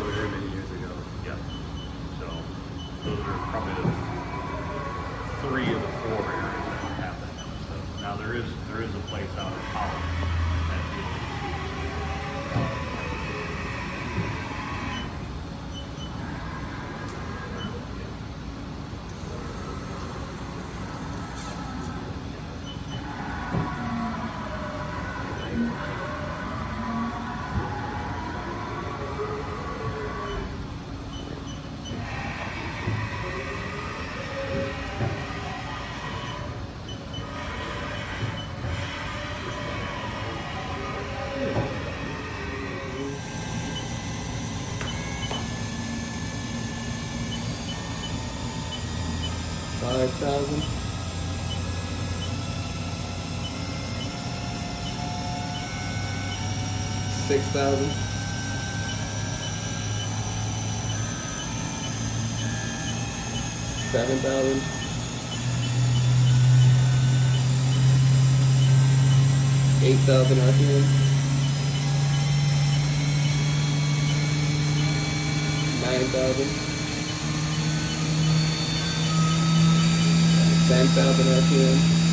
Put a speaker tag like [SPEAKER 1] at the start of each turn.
[SPEAKER 1] over there many years ago.
[SPEAKER 2] Yep. So those are probably the 3 of the 4 areas that have that kind of stuff. Now there is a place out in Holland that deals with
[SPEAKER 1] $5,000. $6,000. $7,000. $8,000 RPM. $9,000. 10,000 RPM.